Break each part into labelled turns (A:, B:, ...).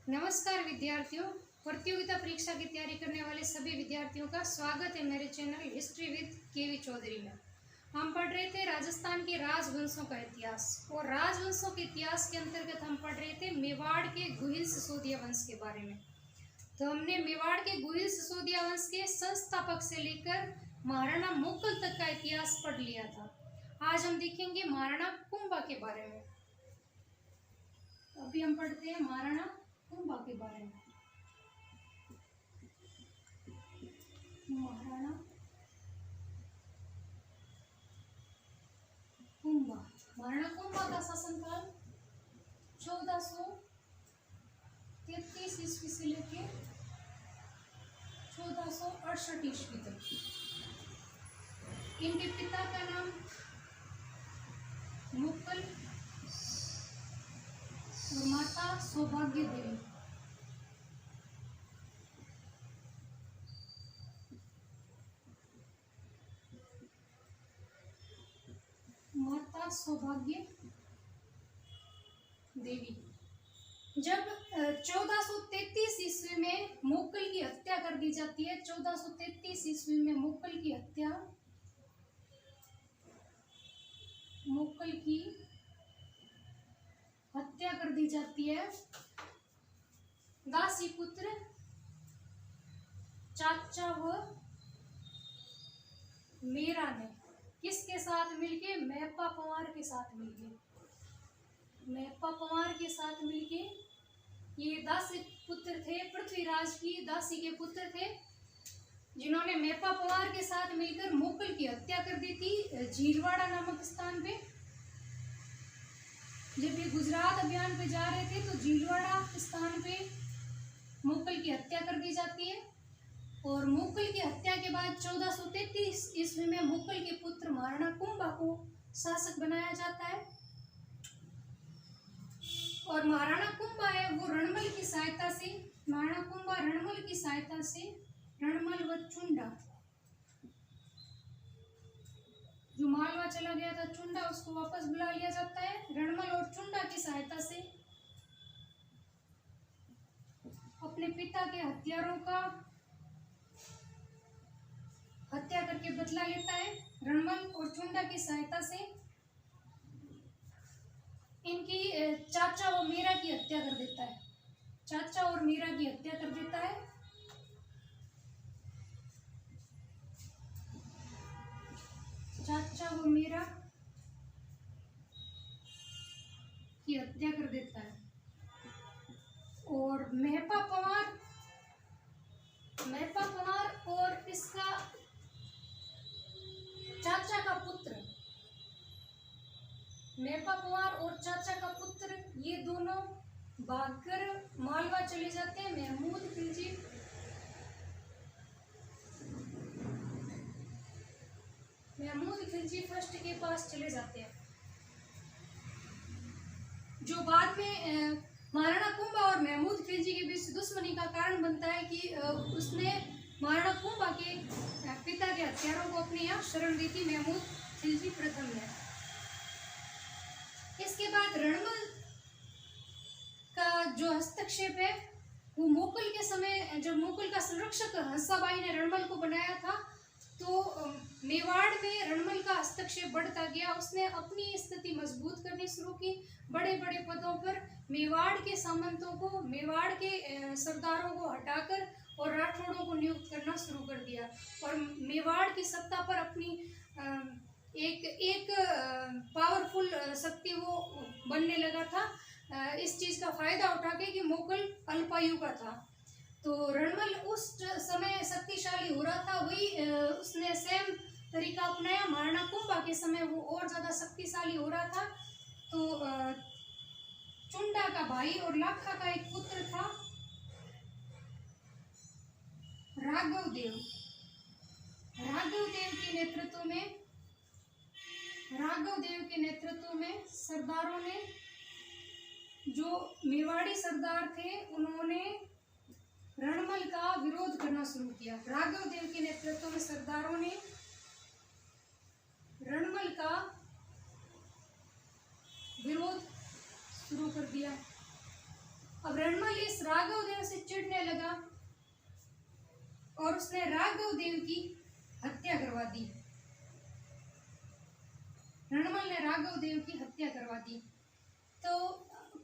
A: नमस्कार विद्यार्थियों। प्रतियोगिता परीक्षा की तैयारी करने वाले सभी विद्यार्थियों का स्वागत है मेरे चैनल हिस्ट्री विद केवी चौधरी में। हम पढ़ रहे थे राजस्थान के राजवंशों का इतिहास, और राजवंशों के इतिहास के अंतर्गत हम पढ़ रहे थे मेवाड़ के गुहिल सिसोदिया वंश के बारे में। तो हमने मेवाड़ के गुहिल सिसोदिया वंश के संस्थापक से लेकर महाराणा मुकुल तक का इतिहास पढ़ लिया था। आज हम देखेंगे महाराणा कुंभा के बारे में। अभी हम पढ़ते हैं महाराणा कुंभा के बारे में। महाराणा कुंभा का शासनकाल 1433 ईस्वी से लेके 1468 ईस्वी तक। इनके पिता का नाम मुकुल और माता सौभाग्य देवी। माता सौभाग्य देवी। जब 1433 ईस्वी में मुकुल की हत्या कर दी जाती है, 1433 ईस्वी में मुकुल की हत्या कर दी जाती है दासी पुत्र चाचा व मीरा ने। किसके साथ मिलके? मेहपा पंवार के साथ मिलके। मेहपा पंवार के साथ मिलके ये दासी पुत्र थे, पृथ्वीराज की दासी के पुत्र थे, जिन्होंने मेहपा पंवार के साथ मिलकर मुकुल की हत्या कर दी थी झीलवाड़ा नामक स्थान पे। जब ये गुजरात अभियान पे जा रहे थे तो झीलवाड़ा स्थान पे मुकुल की हत्या कर दी जाती है। और मुकुल की हत्या के बाद 1433 ईस्वी में मुकुल के पुत्र महाराणा कुंभा को शासक बनाया जाता है। और महाराणा कुंभा है वो रणमल की सहायता से, महाराणा कुंभा रणमल की सहायता से रणमल व चुंडा, जो मालवा चला गया था चुंडा, उसको वापस बुला लिया जाता है। रणमल और चुंडा की सहायता से अपने पिता के हत्यारों का हत्या करके बदला लेता है। रणमल और चुंडा की सहायता से इनकी चाचा और मीरा की हत्या कर देता है। चाचा और मीरा की हत्या कर देता है। चाचा व मीरा की हत्या कर देता है। और मेहपा पंवार और इसका चाचा का पुत्र, मेहपा पंवार और चाचा का पुत्र, ये दोनों भागकर मालवा चले जाते हैं। महमूद खिलजी फर्स्ट के पास चले जाते हैं, जो बाद में महाराणा कुंभा और महमूद खिलजी के बीच दुश्मनी का कारण बनता है कि उसने महाराणा कुंभा के पिता के हत्यारों को अपने यहाँ शरण दी थी महमूद खिलजी प्रथम ने। इसके बाद रणमल का जो हस्तक्षेप है वो मुकुल के समय, जब मुकुल का संरक्षक हंसाबाई ने रणमल को बनाया था, तो मेवाड़ में रणमल का हस्तक्षेप बढ़ता गया। उसने अपनी स्थिति मजबूत करनी शुरू की। बड़े बड़े पदों पर मेवाड़ के सामंतों को, मेवाड़ के सरदारों को हटाकर और राठौड़ों को नियुक्त करना शुरू कर दिया। और मेवाड़ की सत्ता पर अपनी एक पावरफुल शक्ति वो बनने लगा था, इस चीज़ का फायदा उठा के कि मुकुल अल्पायु का था। तो रणमल उस समय शक्तिशाली हो रहा था, वही उसने सेम तरीका अपनाया। महाराणा कुंभा के समय वो और ज़्यादा शक्तिशाली हो रहा था। तो चुंडा का भाई और लाखा का एक पुत्र था राघव देव के नेतृत्व में सरदारों ने, जो मेवाड़ी सरदार थे, उन्होंने रणमल का विरोध करना शुरू किया। राघव देव के नेतृत्व में सरदारों ने रणमल का विरोध शुरू कर दिया। अब रणमल इस चिढ़ने लगा और उसने राघव देव की हत्या करवा दी। रणमल ने राघव देव की हत्या करवा दी। तो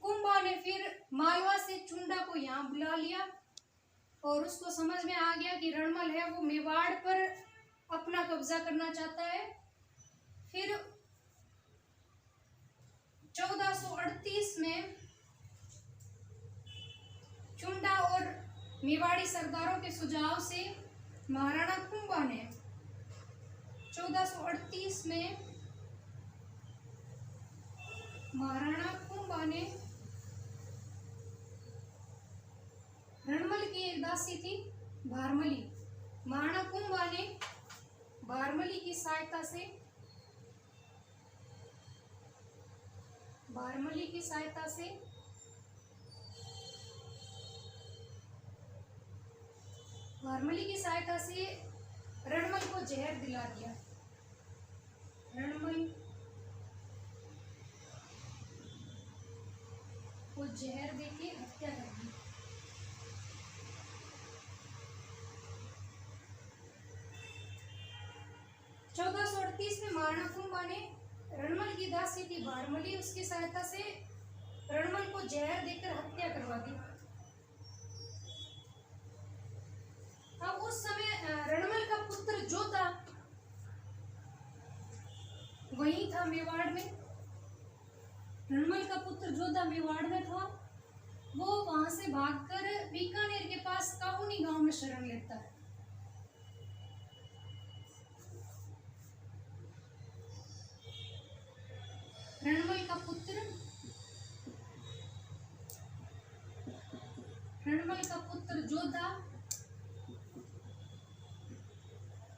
A: कुंभा ने फिर मालवा से चुंडा को यहाँ बुला लिया और उसको समझ में आ गया कि रणमल है वो मेवाड़ पर अपना कब्जा करना चाहता है। फिर 1438 में चुंडा और मेवाड़ी सरदारों के सुझाव से महाराणा कुंभा ने 1438 में महाराणा कुंभा ने रणमल की एक दासी थी भारमली। महाराणा कुंभा ने भारमली की सहायता से रणमल को जहर दिला दिया। रणमल को जहर देके हत्या कर दी। में महाराणा कुंभा ने रणमल की दासी थी भारमली, उसकी सहायता से रणमल को जहर देकर हत्या करवा दी। अब उस समय रणमल का पुत्र जोधा वहीं था मेवाड़ में। रणमल का पुत्र जोधा मेवाड़ में था। वो वहां से भागकर बीकानेर के पास काहुनी गांव में शरण लेता है। रणमल का पुत्र जोधा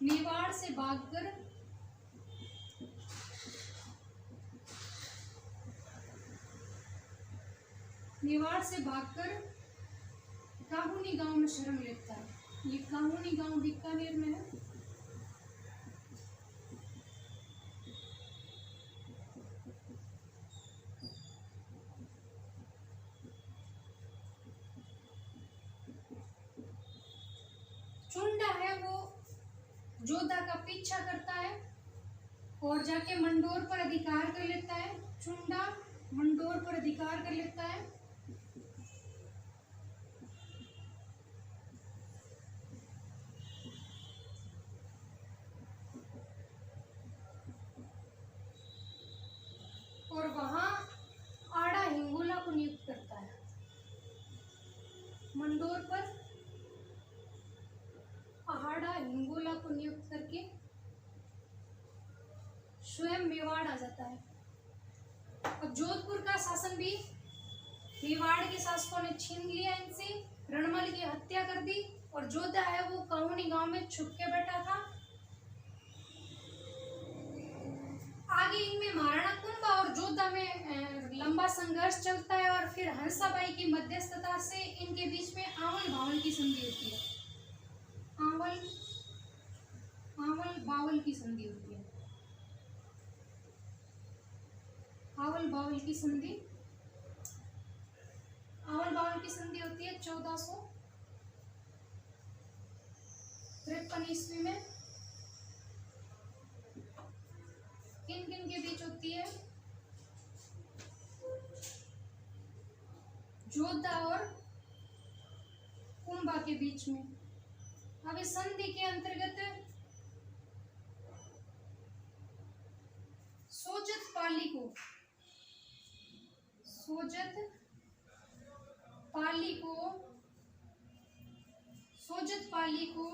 A: मेवाड़ से भागकर काहुनी गांव में शरण लेता है। ये काहुनी गांव बीकानेर में है। चुंडा है वो जोधा का पीछा करता है और जाके मंडोर पर अधिकार कर लेता है। चुंडा मंडोर पर अधिकार कर लेता है। और वहां आड़ा हिंगोला को नियुक्त करता है। मंडोर पर आड़ा हिंगोला को नियुक्त करके स्वयं मेवाड़ आ जाता है। अब जोधपुर का शासन भी मेवाड़ के शासकों ने छीन लिया इनसे, रणमल की हत्या कर दी और जोधा है वो काहुनी गांव में छुप के बैठा था। आगे इनमें महाराणा कुंभा और जोधा में लंबा संघर्ष चलता है और फिर हंसाबाई की मध्यस्थता से इनके बीच में आवल भावल की संधि होती है। आवल बावल की संधि होती है। आवल बावल की संधि होती है 1453 ईस्वी में। किन किन के बीच होती है? जोधा और कुंभा के बीच में। अब इस संधि के अंतर्गत सोजत पाली को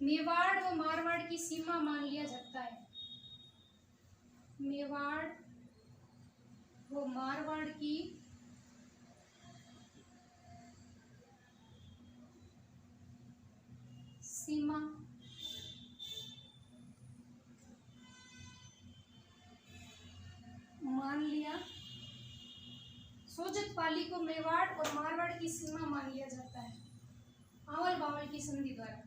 A: मेवाड़ व मारवाड़ की सीमा मान लिया जाता है। मेवाड़ व मारवाड़ की सीमा मान लिया। सोजत पाली को मेवाड़ और मारवाड़ की सीमा मान लिया जाता है आवल बावल की संधि द्वारा,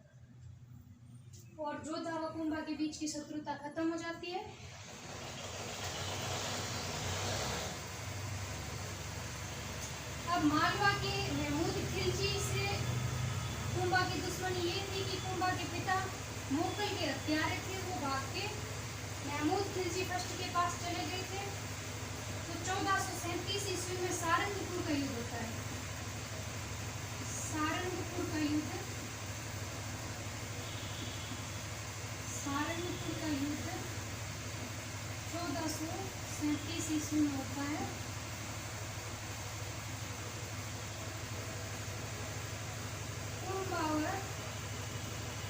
A: और जोधा व कुंभा के बीच की शत्रुता खत्म हो जाती है। अब मालवा के महमूद खिलजी से कुंभा की दुश्मनी ये थी कि कुंभा के पिता मुगल के हत्यारे थे, वो भाग के महमूद खिलजी फर्स्ट के पास चले गए थे। तो 1437 ईस्वी में सारंगपुर का युद्ध होता है। सारंगपुर का युद्ध, सारंगपुर का युद्ध 1437 ईस्वी में होता है। कुंभावर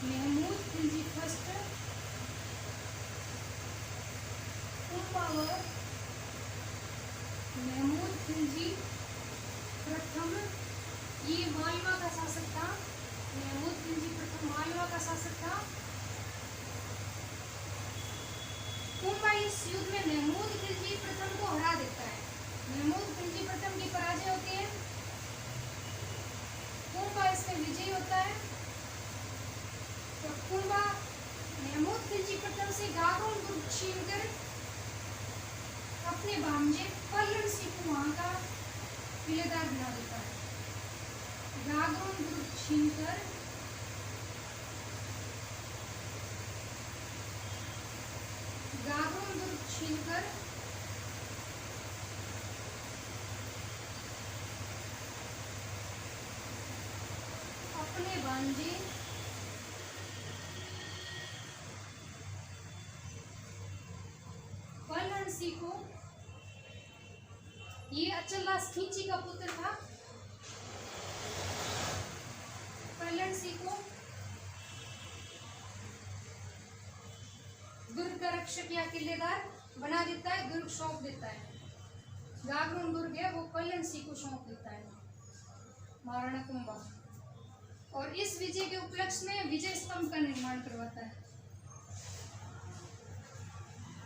A: महमूद खिलजी फर्स्ट, कुंभावर महमूद खिलजी प्रथम, ये मालवा का शासक था। महमूद खिलजी प्रथम मालवा का शासक था। कुंभा इस युद्ध में महमूद खिलजी प्रथम को हरा देता है। महमूद खिलजी प्रथम की पराजय होती है, कुंभा इसमें विजयी होता है। तो कुंभा महमूद खिलजी प्रथम से गागरोन दुर्ग छीनकर अपने भांजे पल्लन सिंह को वहां का किलेदार बना देता है। गागरोन दुर्ग छीनकर गागरोन दुर्ग छीनकर अपने भांजे पल्लन सिंह को, ये अचलदास खिंची का पुत्र था, पल्लन सिंह को दुर्ग का रक्षक या किलेदार बना देता है, दुर्ग सौंप देता है। गागरोन दुर्ग है वो पल्लन सिंह को सौंप देता है महाराणा कुंभा। और इस विजय के उपलक्ष्य में विजय स्तंभ का निर्माण करवाता है।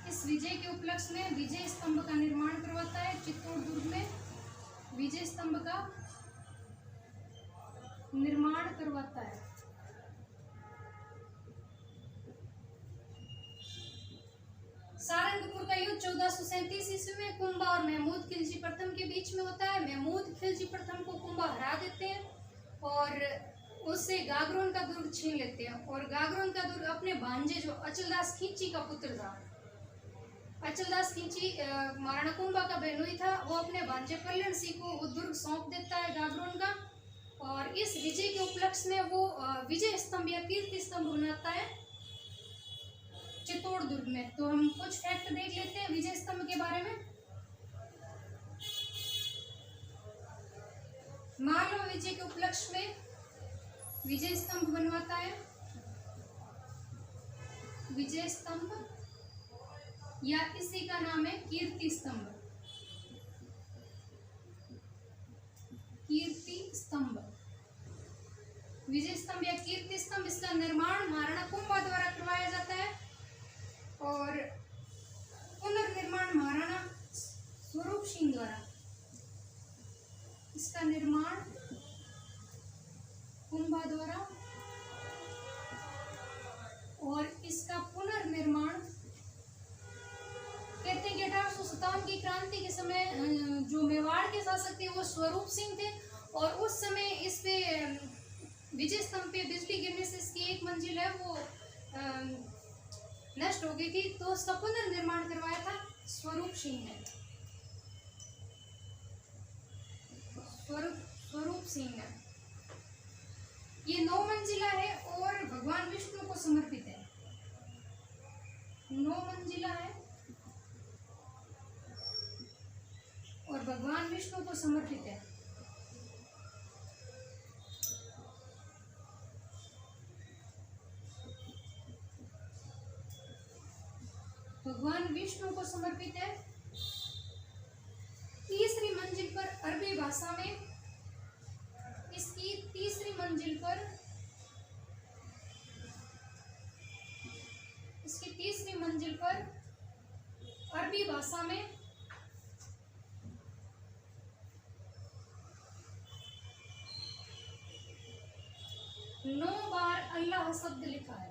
A: इस विजय के उपलक्ष्य में विजय स्तंभ का निर्माण करवाता है। चित्तौड़ दुर्ग में विजय स्तंभ का निर्माण करवाता है। सारंगपुर का युद्ध 1437 ईस्वी में कुंभा और महमूद खिलजी प्रथम के बीच में होता है। महमूद खिलजी प्रथम को कुंभा हरा देते हैं और उससे गागरोन का दुर्ग छीन लेते हैं। और गागरोन का दुर्ग अपने भांजे जो अचलदास खिंची का पुत्र था, अचलदास खिंची महाराणा कुंभा का बहनोई था, वो अपने भांजे पल्लन सिंह को वो दुर्ग सौंप देता है गागरोन का। और इस विजय के उपलक्ष्य में वो विजय स्तंभ या कीर्ति स्तंभ बनाता है चित्तौड़ दुर्ग में। तो हम कुछ फैक्ट देख लेते हैं विजय स्तंभ के बारे में। मालवा विजय के उपलक्ष्य में विजय स्तंभ बनवाता है। विजय स्तंभ या इसी का नाम है कीर्ति स्तंभ। कीर्ति स्तंभ, विजय स्तंभ या कीर्ति स्तंभ, इसका निर्माण महाराणा कुंभा द्वारा करवाया जाता है। और पुनर्निर्माण महाराणा स्वरूप सिंह द्वारा, इसका निर्माण कुंभा द्वारा और इसका पुनर्निर्माण कहते हैं कि 1857 की क्रांति के समय जो मेवाड़ के शासक थे वो स्वरूप सिंह थे। और उस समय इस पे विजय स्तंभ पे बिजली गिरने से इसकी एक मंजिल है वो नष्ट हो गई थी। तो उसका पुनर्निर्माण करवाया था स्वरूप सिंह ने। स्वरूप सिंह ने। ये 9 मंजिला है और भगवान विष्णु को समर्पित है। 9 मंजिला है और भगवान विष्णु को समर्पित है। भगवान विष्णु को समर्पित है। तीसरी मंजिल पर अरबी भाषा में, इसकी तीसरी मंजिल पर, इसकी तीसरी मंजिल पर अरबी भाषा में 9 बार अल्लाह शब्द लिखा है।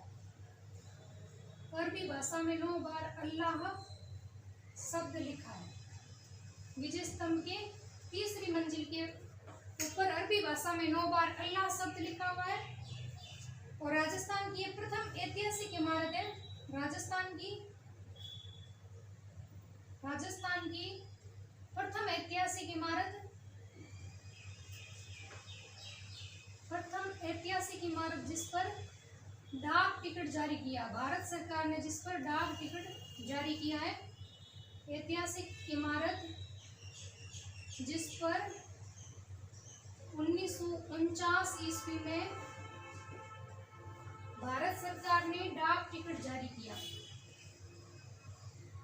A: अरबी भाषा में 9 बार अल्लाह शब्द लिखा है। विजय स्तंभ के तीसरी मंजिल के ऊपर अरबी भाषा में 9 बार अल्लाह शब्द लिखा हुआ है। और राजस्थान की ये प्रथम ऐतिहासिक इमारत है। राजस्थान की प्रथम ऐतिहासिक इमारत जिस पर डाक टिकट जारी किया, भारत सरकार ने जिस पर डाक टिकट जारी किया है। ऐतिहासिक इमारत जिस पर 1949 ईस्वी में भारत सरकार ने डाक टिकट जारी किया।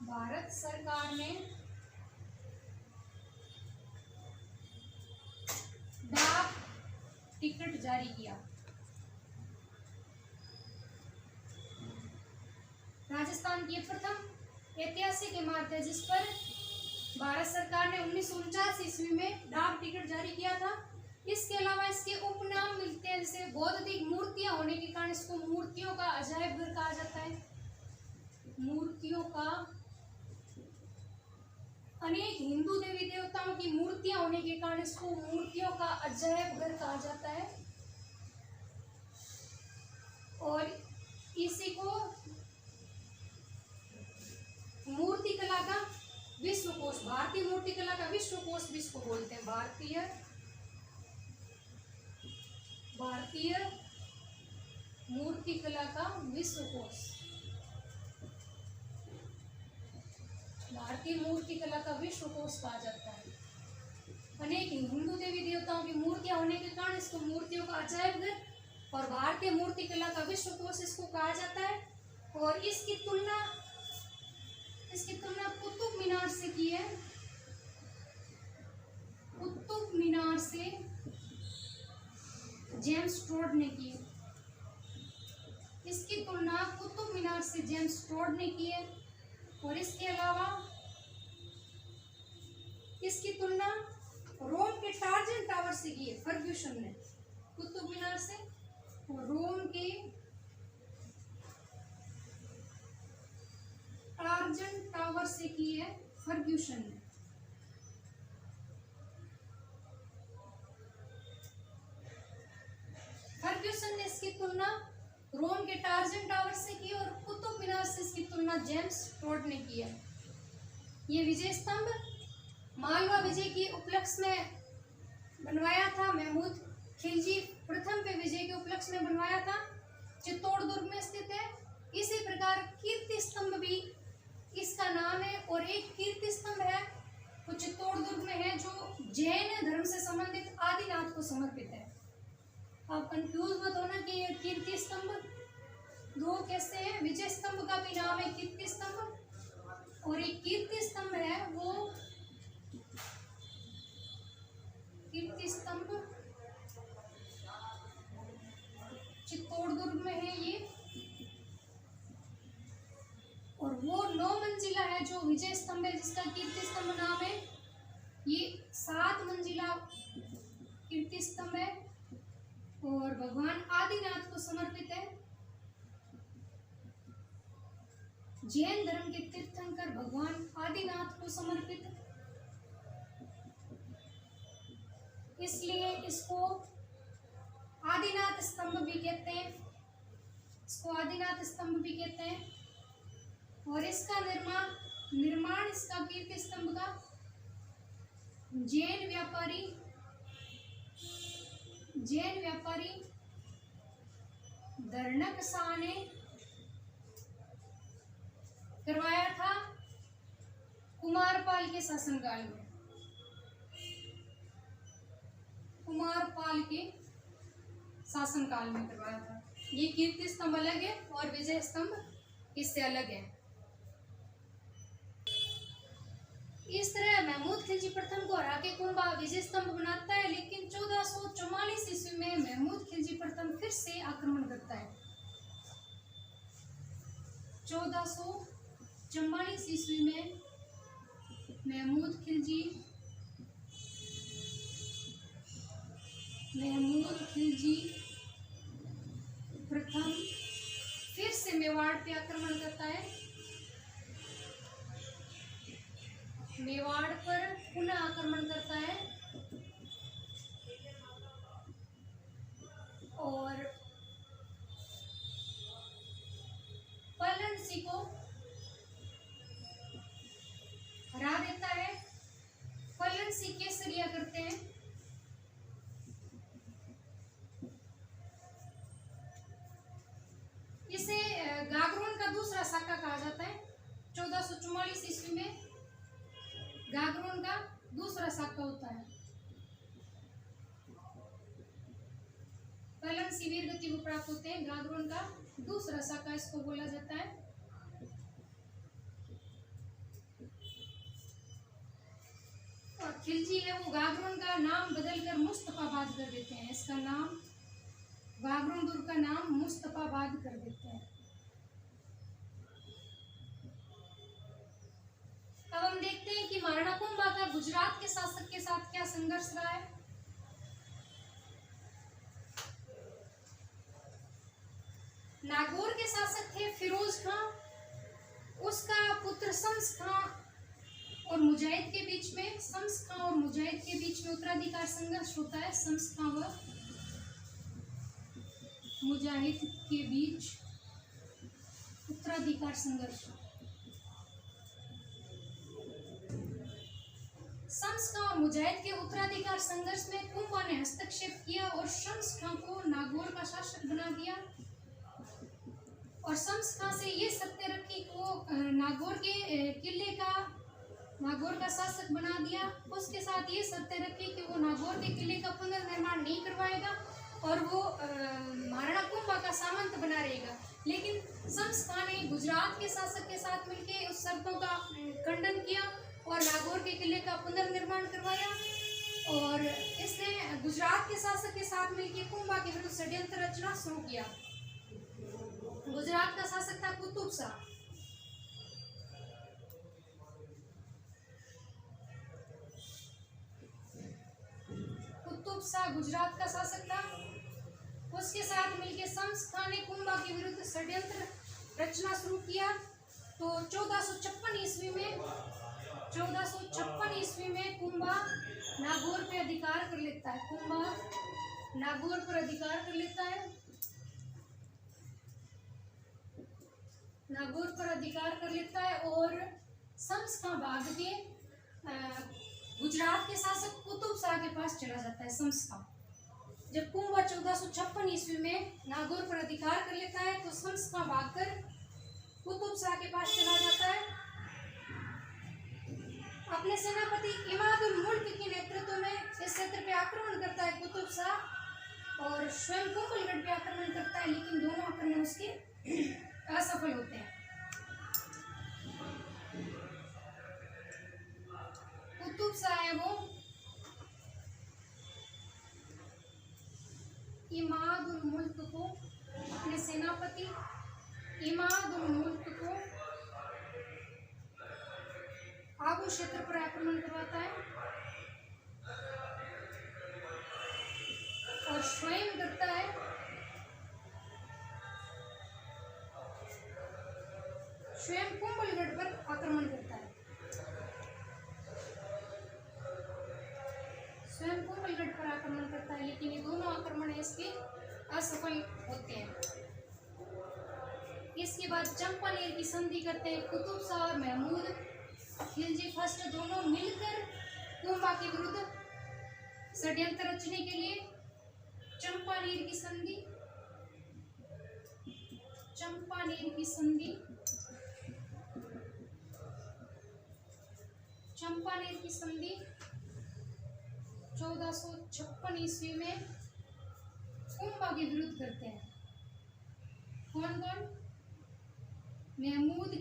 A: भारत सरकार ने डाक टिकट जारी किया। राजस्थान की प्रथम ऐतिहासिक इमारत है जिस पर भारत सरकार ने 1949 ईस्वी में डाक टिकट जारी किया था। इसके अलावा इसके उपनाम मिलते हैं, जैसे बौद्धिक मूर्तियां होने के कारण इसको मूर्तियों का अजायब घर कहा जाता है। मूर्तियों का, अनेक हिंदू देवी देवताओं की मूर्तियां होने के कारण इसको मूर्तियों का अजायब घर कहा जाता है। और इसी को मूर्ति कला का विश्वकोश, भारतीय मूर्ति कला का विश्वकोश भी इसको बोलते हैं। भारतीय मूर्ति कला का विश्वकोश, भारतीय मूर्ति कला का विश्वकोश कहा जाता है। अनेक हिंदू देवी देवताओं की मूर्तियां होने के कारण इसको मूर्तियों का अजायब घर और भारतीय मूर्ति कला का विश्वकोश इसको कहा जाता है। और इसकी तुलना कुतुब मीनार से की है। कुतुब मीनार से जेम्स टोड ने की है। इसकी तुलना कुतुब मीनार से जेम्स टोड ने की है। और इसके अलावा इसकी तुलना रोम के टार्जन टावर से की है फर्ग्यूसन ने। कुतुब मीनार से और रोम के टार्जन टावर से की है फर्ग्यूसन ने। फर्ग्यूसन ने इसकी तुलना रोम के टार्जन टावर से की और कुतुब मीनार से इसकी तुलना जेम्स टोड ने की है। ये विजय स्तंभ मालवा विजय की उपलक्ष्य में बनवाया था। महमूद खिलजी प्रथम पे विजय के उपलक्ष्य में बनवाया था। चित्तौड़ दुर्ग में स्थित है। इसी प्रकार कीर्ति स्तंभ भी इसका नाम है। और एक कीर्ति स्तंभ है वो चित्तौड़ दुर्ग में है जो जैन धर्म से संबंधित आदिनाथ को समर्पित है। आप कंफ्यूज मत होना कि ये कीर्ति स्तंभ दो कैसे है। विजय स्तंभ का भी नाम है कीर्ति स्तंभ और एक कीर्ति स्तंभ है वो कीर्ति स्तंभ चित्तौड़ दुर्ग में है ये। और वो 9 मंजिला है जो विजय स्तंभ है जिसका कीर्ति स्तंभ नाम है। ये 7 मंजिला कीर्ति स्तंभ है और भगवान आदिनाथ को समर्पित है। जैन धर्म के तीर्थंकर भगवान आदिनाथ को समर्पित, इसलिए इसको आदिनाथ स्तंभ भी कहते हैं। इसको आदिनाथ स्तंभ भी कहते हैं। और इसका निर्माण इसका कीर्ति स्तंभ का जैन व्यापारी धर्णक शाह ने करवाया था कुमारपाल के शासनकाल में। कुमारपाल के शासनकाल में करवाया था। ये कीर्ति स्तंभ अलग है और विजय स्तंभ इससे अलग है। इस तरह महमूद खिलजी प्रथम को हरा के कुंभा विजय स्तंभ बनाता है। लेकिन 1444 ईस्वी में महमूद खिलजी प्रथम फिर से आक्रमण करता है। 1444 ईस्वी में महमूद खिलजी प्रथम फिर से मेवाड़ पे आक्रमण करता है। मेवाड़ पर पुनः आक्रमण करता है दूसरा शाखा होता है। कलन से वीर गति को प्राप्त होते हैं, गागरोन का दूसरा शाखा इसको बोला जाता है। और खिलजी है वो गागरोन का नाम बदलकर मुस्तफाबाद कर देते हैं। इसका नाम गागरोन दुर्ग का नाम मुस्तफाबाद कर देते हैं। अब हम देखते हैं कि महाराणा कुंभा का गुजरात के शासक के साथ क्या संघर्ष रहा है। नागौर के शासक थे फिरोज खां, उसका पुत्र शम्स खां और मुजाहिद के बीच में, शम्स खां और मुजाहिद के बीच में उत्तराधिकार संघर्ष होता है। शम्स खां व मुजाहिद के बीच उत्तराधिकार संघर्ष। शम्स खां और मुजाहिद के उत्तराधिकार संघर्ष में कुंभा ने हस्तक्षेप किया और शम्स खां को नागौर का शासक बना दिया और शम्स खां से ये शर्तें रखी कि वो नागौर के किले का नागौर का शासक बना दिया। उसके साथ ये शर्तें रखी कि वो नागौर के किले का पुनर्निर्माण नहीं करवाएगा और वो महाराणा कुंभा का सामंत बना रहेगा। लेकिन शम्स खां ने गुजरात के शासक के साथ मिलकर उस शर्तों का खंडन किया और नागौर के किले का पुनर्निर्माण करवाया। और इसने गुजरात के शासक के साथ मिलकर कुंभा के विरुद्ध षड्यंत्र रचना शुरू किया। गुजरात का शासक था कुतुब शाह। कुतुब शाह गुजरात का शासक था। उसके साथ मिलकर शम्स खां ने कुंभा के विरुद्ध षड्यंत्र रचना शुरू किया। तो 1456 ईस्वी में कुंभा नागौर पे अधिकार कर लेता है। कुंभा नागौर पर अधिकार कर लेता है। नागौर पर अधिकार कर लेता है और शम्स खां भाग के गुजरात के शासक कुतुब शाह के पास चला जाता है। शम्स खां जब कुंभा 1456 ईस्वी में नागौर पर अधिकार कर लेता है तो शम्स खां भागकर कुतुब शाह के पास चला जाता है। अपने सेनापति इमादुल मुल्क के नेतृत्व में इस क्षेत्र पे आक्रमण करता है कुतुब शाह और स्वयं कुंभलगढ़ पे आक्रमण करता है, लेकिन दोनों आक्रमण उसके असफल होते हैं। कुतुब शाह है वो इमादुल मुल्क को, अपने सेनापति इमादुल मुल्क को आबू क्षेत्र पर आक्रमण करवाता है और स्वयं करता है स्वयं कुंभलगढ़ पर आक्रमण करता है। स्वयं कुंभलगढ़ पर आक्रमण करता है, लेकिन ये दोनों आक्रमण इसके असफल होते हैं। इसके बाद चंपानेर की संधि करते हैं कुतुब शाह और महमूद खिलजी फर्स्ट दोनों मिलकर कुंभा के विरुद्ध षड्यंत्र रचने के लिए चंपानेर की संधि चंपानेर की संधि 1456 ईस्वी में कुंभा के विरुद्ध करते हैं। कौन कौन? महमूद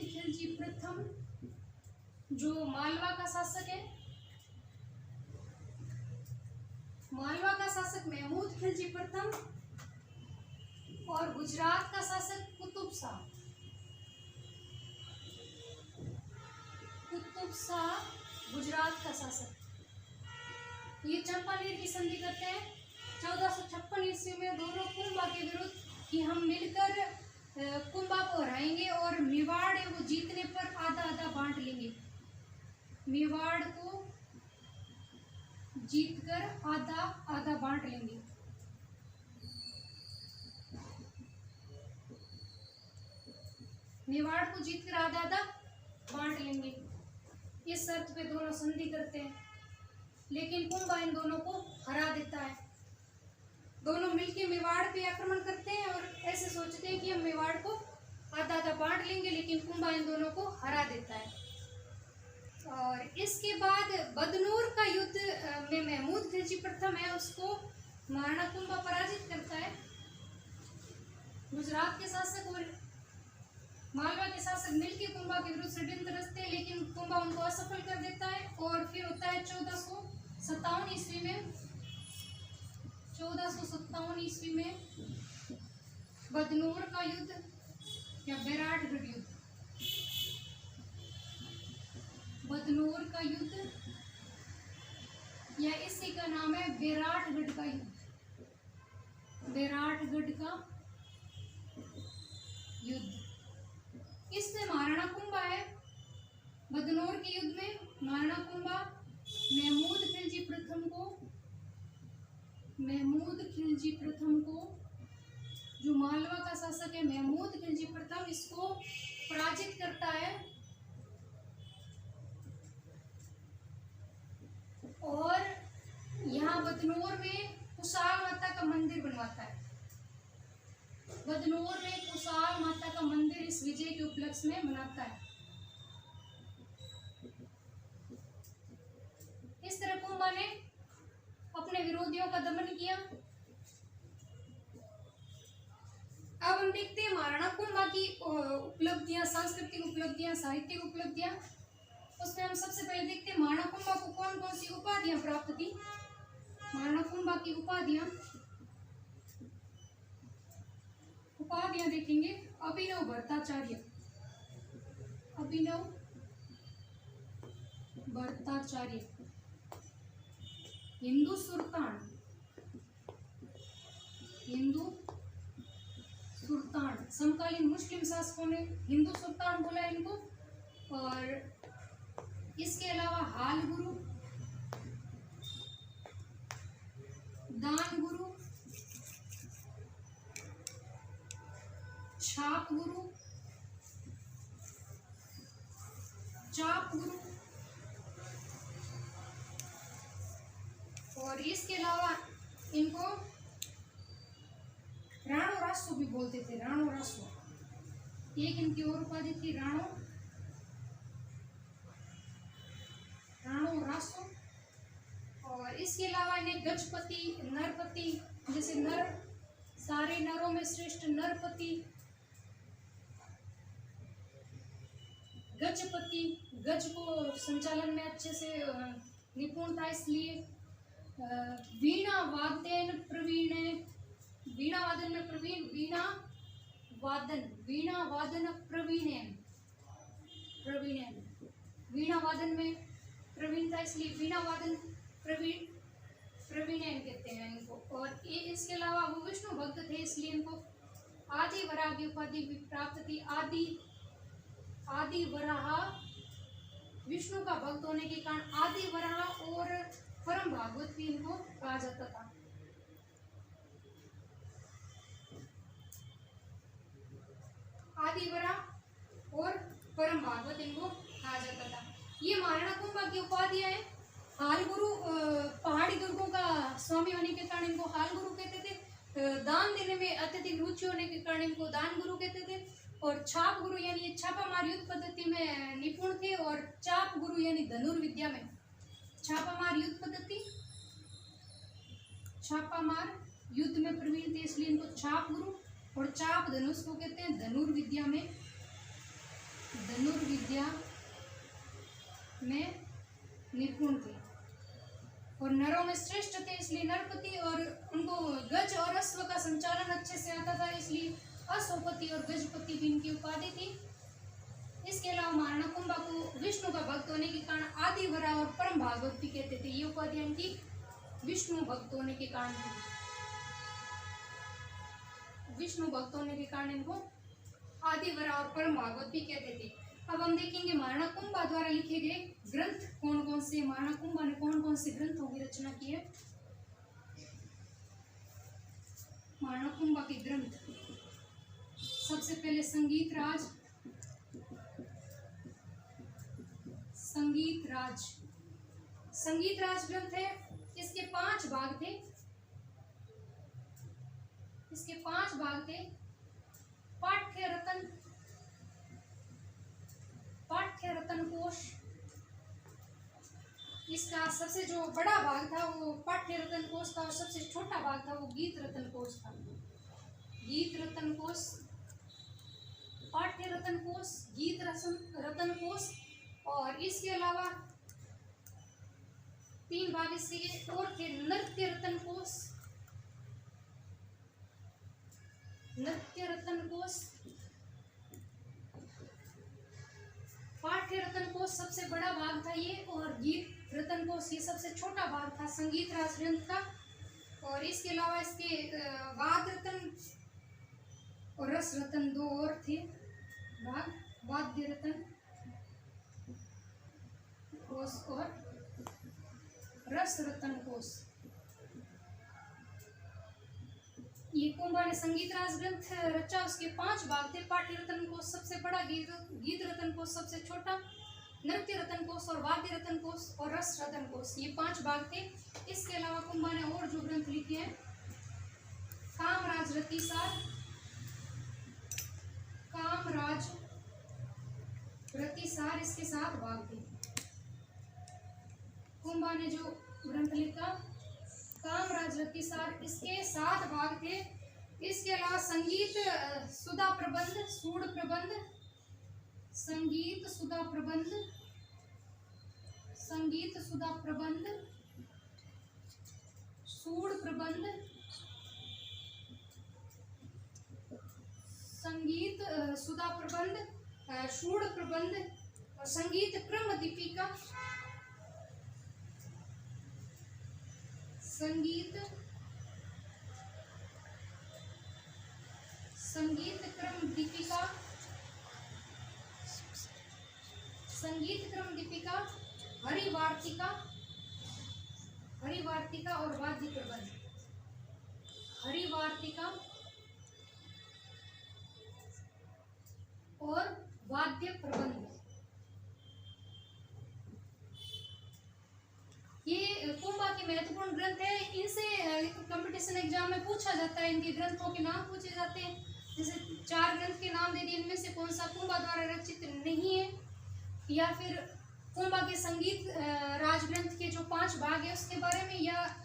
A: खिलजी प्रथम जो मालवा का शासक है। मालवा का शासक महमूद खिलजी प्रथम और गुजरात का शासक कुतुब शाह गुजरात का शासक। ये चंपानेर की संधि करते हैं 1456 ईस्वी में दोनों कुंभा के विरुद्ध कि हम मिलकर कुंभा को हराएंगे और मेवाड़ है वो जीतने पर आधा आधा बांट लेंगे। मेवाड़ को जीतकर आधा आधा बांट लेंगे। मेवाड़ को जीतकर आधा आधा बांट लेंगे। इस शर्त पे दोनों संधि करते हैं, लेकिन कुंभा इन दोनों को हरा देता है। दोनों मिलके मेवाड़ पे आक्रमण करते हैं और ऐसे सोचते हैं कि हम मेवाड़ को आधा आधा बांट लेंगे, लेकिन कुंभा इन दोनों को हरा देता है। और इसके बाद बदनूर का युद्ध में महमूद खिलजी प्रथम है, उसको महाराणा कुंभा पराजित करता है। गुजरात के शासक और मालवा के शासक मिलकर कुंभा के विरुद्ध षड्यंत्र रचते हैं, लेकिन कुंभा उनको असफल कर देता है। और फिर होता है 1457 ईस्वी में, 1457 ईस्वी में बदनूर का युद्ध या बैराटगढ़ युद्ध, बदनूर का युद्ध या इसी का नाम है बैराटगढ़ का युद्ध, बैराटगढ़ का युद्ध। इसमें महाराणा कुंभा है। बदनौर के युद्ध में महाराणा कुंभा महमूद खिलजी प्रथम को जो मालवा का शासक है महमूद खिलजी प्रथम, इसको पराजित करता है और यहाँ बदनौर में कुशाल माता का मंदिर बनवाता है। बदनौर में कुशाल माता का मंदिर इस विजय के उपलक्ष्य में बनाता है। इस तरह कुंभा ने अपने विरोधियों का दमन किया। अब हम देखते हैं महाराणा कुंभा की उपलब्धियां, सांस्कृतिक उपलब्धियां, साहित्यिक उपलब्धियां। उसमें हम सबसे पहले देखते हैं महाराणा कुंभा को कौन कौन सी उपाधियां प्राप्त थी। महाराणा कुंभा की उपाधियां देखेंगे। अभिनव भट्टाचार्य, अभिनव भट्टाचार्य, हिंदू सुल्तान, हिंदू सुल्तान, समकालीन मुस्लिम शासकों ने हिंदू सुल्तान बोला इनको। और इसके अलावा हाल गुरु, दान गुरु, छाप गुरु, चाप गुरु, और इसके अलावा इनको राणो रासो भी बोलते थे। राणो रासो एक इनकी और उपाधि थी, राणो रासो। और इसके अलावा इन्हें गजपति, नरपति, जैसे नर, सारे नरों में श्रेष्ठ नरपति, गजपति, गज को संचालन में अच्छे से निपुण था, इसलिए वीणा वादन प्रवीण, वीणा वादन में प्रवीण, वीणा वादन प्रवीण, वीणा वादन में प्रवीण था, इसलिए वीणा वादन प्रवीण कहते हैं इनको। और ये इसके अलावा वो विष्णु भक्त थे, इसलिए इनको आदि वराह की उपाधि भी प्राप्त थी। आदि वराह, विष्णु का भक्त होने के कारण आदि वराह और परम भागवत भी इनको कहा जाता था। आदि वराह और परम भागवत इनको कहा जाता था। ये महाराणा कुंभा की उपाधियां हैं। हाल गुरु, पहाड़ी दुर्गों का स्वामी होने के कारण इनको हाल गुरु कहते थे। दान देने में अत्यधिक रुचि होने के कारण इनको दान गुरु कहते थे। और छाप गुरु यानी छापामार युद्ध पद्धति में निपुण थे। और चाप गुरु यानी धनुर्विद्या में, छापामार युद्ध पद्धति, छापामार युद्ध में प्रवीण थे, इसलिए इनको छाप गुरु। और चाप धनुष को कहते हैं, धनुर्विद्या में निपुण थे। और नरों में श्रेष्ठ थे, इसलिए नरपति। और उनको गज और अश्व का संचालन अच्छे से आता था, इसलिए अश्वपति और गजपति भी इनकी उपाधि थी। इसके अलावा महाराणा कुंभा को विष्णु का भक्त होने के कारण आदि वराह और परम भागवत भी कहते थे। ये उपाधियां इनकी विष्णु भक्त होने के कारण थी, विष्णु भक्त होने के कारण इनको आदि वराह और परम भागवत भी कहते थे। अब हम देखेंगे महाराणा कुंभा द्वारा लिखे गए ग्रंथ कौन कौन से, महाराणा कुंभा ने कौन कौन से ग्रंथों की रचना की है। महाराणा कुंभा के ग्रंथ, सबसे पहले संगीत राज, संगीत राज ग्रंथ है। इसके 5 भाग थे, पाठ्य रत्न, इसका सबसे जो बड़ा भाग था वो पाठ्य रत्न कोश था और सबसे छोटा भाग था वो गीत रत्न कोश था। गीत रत्न कोश, पाठ्य रत्न कोश, गीत रत्न कोश, और इसके अलावा 3 भाग इसके और थे। नृत्य रत्न कोश, नृत्य रत्न कोश, पाठ्य रत्न कोश सबसे बड़ा भाग था ये, और गीत रत्न कोश ये सबसे छोटा भाग था संगीत राज ग्रंथ का। और इसके अलावा इसके वाद्य रत्न और रस रत्न 2 और थे भाग, वाद्य रत्न कोश और रस रत्न कोश। ये कुंभा ने संगीत राज ग्रंथ रचा, उसके 5 भाग थे। पाठ्य रत्न कोश सबसे बड़ा, गीत रत्न कोश सबसे छोटा, नृत्य रत्न कोश और वाद्य रत्न कोश और रस रत्न कोश, ये 5 भाग थे। इसके अलावा कुंभा ने और जो ग्रंथ लिखे हैं, कामराज रतिसार, कामराज रतिसार, इसके 7 भाग थे। कुंभा ने जो ग्रंथ लिखा कामराज रतिसार, इसके 7 भाग थे। इसके अलावा संगीत सुधा प्रबंध, सूढ़ प्रबंध, संगीत सुधा प्रबंध, संगीत सुधा प्रबंध, सूढ़ प्रबंध, संगीत सुधा प्रबंध, सूढ़ प्रबंध और संगीत क्रम दीपिका, संगीत क्रम दीपिका, संगीत क्रम दीपिका, हरिवार्तिका, हरिवार्तिका और वाद्य प्रबंध, हरिवार्तिका और वाद्य प्रबंध। ये कुंभा के महत्वपूर्ण ग्रंथ है। इनसे कंपटीशन एग्जाम में पूछा जाता है, इनके ग्रंथों के नाम पूछे जाते हैं। जैसे 4 ग्रंथ के नाम दे दिए, इनमें से कौन सा कुंभा द्वारा रचित नहीं है, या फिर कुंभा के संगीत राज ग्रंथ के जो 5 भाग है उसके बारे में, या